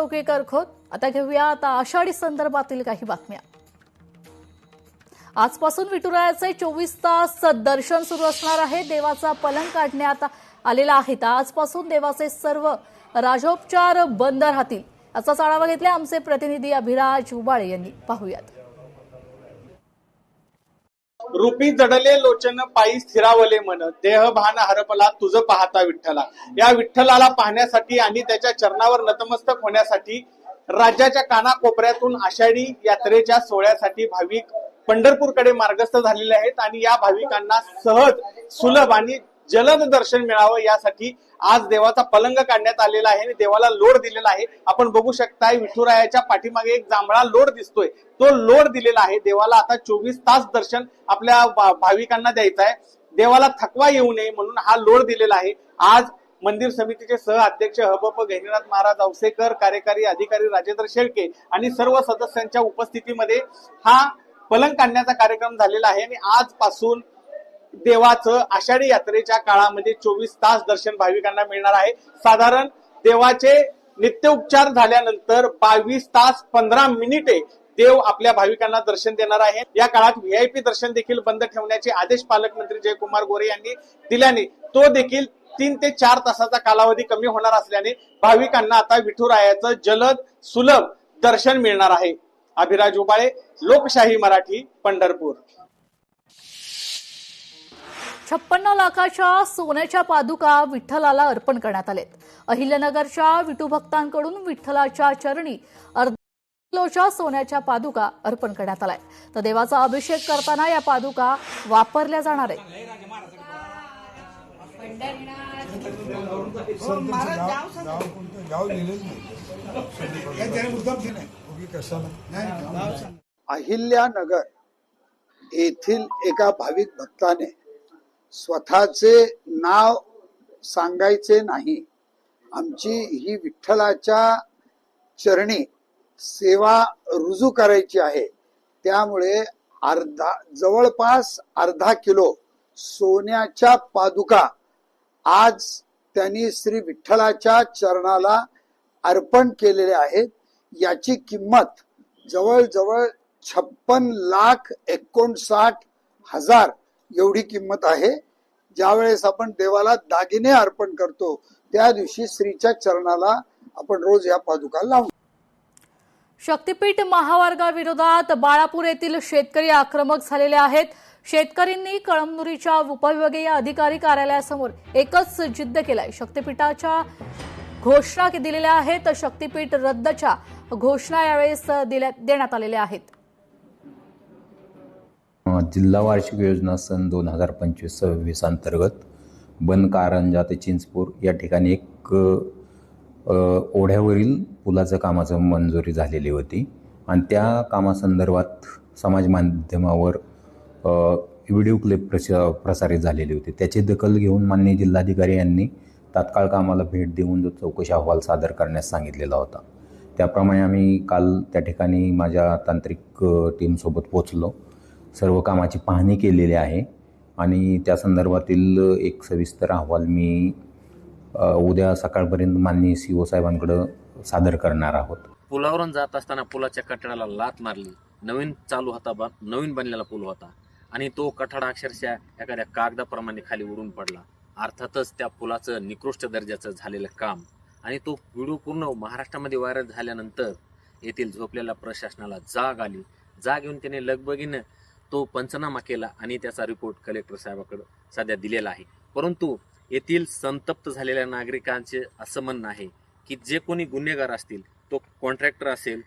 चौकेकर खोत. आता घेऊया आषाढी संदर्भातील काही बातम्या. आजपासून विठुरायाचे 24 तास दर्शन सुरू असणार आहे. देवाचा पलंग काढण्यात आलेला आहे. आजपासून देवाचे सर्व राजोपचार बंद राहतील. असाच आढावा घेतला आमचे प्रतिनिधी अभिराज उबाळे यांनी. पाहूयात. रूपी जडले लोचन पायी स्थिरावले मन, देह भान हरपला तुझ पाहता विठ्ठला. या विठ्ठलाला पाहण्यासाठी आणि त्याच्या चरणावर नतमस्तक होण्यासाठी राज्याच्या कानाकोपऱ्यातून आषाढी यात्रेच्या सोहळ्यासाठी भाविक पंढरपूरकडे मार्गस्थ झालेले आहेत. आणि या भाविकांना सहज, सुलभ आणि जलद दर्शन मिळावं यासाठी आज देवाचा पलंग काढण्यात आलेला आहे आणि देवाला लोड दिलेला आहे. आपण बघू शकताय विठुरायाच्या पाठीमागे एक जांभळा लोड दिसतोय. तो लोड दिलेला आहे. देवाला आता 24 तास दर्शन आपल्या भाविकांना द्यायचं आहे. देवाला थकवा येऊ नये म्हणून हा लोड दिलेला आहे. आज मंदिर समितीचे सह अध्यक्ष हबप गहिनीनाथ महाराज औसेकर, कार्यकारी अधिकारी राजेंद्र शेळके आणि सर्व सदस्यांच्या उपस्थितीमध्ये हा पलंग काढण्याचा कार्यक्रम झालेला आहे. आणि आजपासून देवाचं आषाढी यात्रेच्या काळामध्ये 24 तास दर्शन भाविकांना मिळणार आहे. साधारण देवाचे नित्य उपचार झाल्यानंतर 22 तास 15 मिनिटे देव आपल्या भाविकांना दर्शन देणार आहे. या काळात व्हीआयपी दर्शन देखील बंद ठेवण्याचे आदेश पालकमंत्री जयकुमार गोरे यांनी दिल्याने तो देखील 3 ते 4 तासाचा कालावधी कमी होणार असल्याने भाविकांना आता विठुरायाचं जलद, सुलभ दर्शन मिळणार आहे. अभिराज उबाळे, लोकशाही मराठी, पंढरपूर. 56 लाखाच्या सोन्याच्या पादुका विठ्ठलाला अर्पण करण्यात आलेत. अहिल्यानगरच्या विठुभक्तांकडून विठ्ठलाच्या चरणी अर्धा किलोच्या सोन्याच्या पादुका अर्पण करण्यात आलाय. तर देवाचा अभिषेक करताना या पादुका वापरल्या जाणार आहेत. अहिल्यानगर येथील एका भाविक भक्ताने स्वतःचे नाव सांगायचे नाही, आमची ही विठ्ठलाच्या चरणी सेवा रुजू करायची आहे, त्यामुळे जवळपास अर्धा किलो सोन्याच्या पादुका आज त्यांनी श्री विठ्ठलाच्या चरणाला अर्पण केलेले आहेत. याची किंमत जवळजवळ 56,59,000 एवढी किंमत आहे. ज्यावेळेस आपण देवाला दागिने अर्पण करतो त्या दिवशी श्रीच्या चरणाला आपण रोज या पादुका लावतो. शक्तीपीठ महामार्गाविरोधात बाळापूर येथील शेतकरी आक्रमक झालेले आहेत. शेतकऱ्यांनी कळमनुरीच्या उपविभागीय अधिकारी कार्यालयासमोर एकच जिद्द केलाय. शक्तीपीठाच्या घोषणा दिलेल्या आहेत. शक्तीपीठ रद्दच्या घोषणा यावेळेस देण्यात आलेल्या आहेत. जिल्हा वार्षिक योजना सन 2025-26 अंतर्गत बनकारंजा ते चिंचपूर या ठिकाणी एक ओढ्यावरील पुलाचं कामाचं मंजुरी झालेली होती आणि त्या कामासंदर्भात समाज माध्यमावर व्हिडिओ क्लिप प्रसारित झालेली होती. त्याची दखल घेऊन माननीय जिल्हाधिकारी यांनी तात्काळ कामाला भेट देऊन जो चौकशी अहवाल सादर करण्यास सांगितलेला होता. त्याप्रमाणे आम्ही काल त्या ठिकाणी माझ्या तांत्रिक टीमसोबत पोहोचलो. सर्व कामाची पाहणी केलेली आहे आणि त्या संदर्भातील एक सविस्तर अहवाल मी उद्या सकाळपर्यंत माननीय सीओ साहेबांकडे सादर करणार आहोत. पुलावरून जात असताना पुलाच्या कठड्याला लात मारली. नवीन नवीन बनलेला पूल होता आणि तो कठडा अक्षरशः एखाद्या कागदाप्रमाणे खाली उडून पडला. अर्थातच त्या पुलाचं निकृष्ट दर्जाचं झालेलं काम आणि तो व्हिडिओ पूर्ण महाराष्ट्रामध्ये व्हायरल झाल्यानंतर येथील झोपलेल्या प्रशासनाला जाग आली. जाग येऊन त्याने लगबगीनं तो पंचनामा केला आणि त्याचा रिपोर्ट कलेक्टर साहेबांकडे सध्या दिलेला आहे. परंतु येथील संतप्त झालेल्या नागरिकांचे असं म्हणणं आहे की जे कोणी गुन्हेगार असतील, तो कॉन्ट्रॅक्टर असेल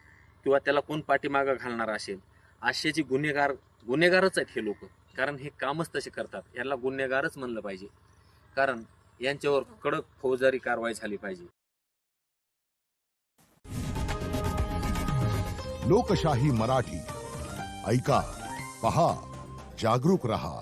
किंवा त्याला कोण पाठीमागं घालणार असेल, अशाची गुन्हेगारच आहेत हे लोक. कारण हे कामच तसे करतात. यांना गुन्हेगारच म्हणलं पाहिजे, कारण यांच्यावर कडक फौजदारी कारवाई झाली पाहिजे. लोकशाही मराठी ऐका, पहा, जागरूक रहा.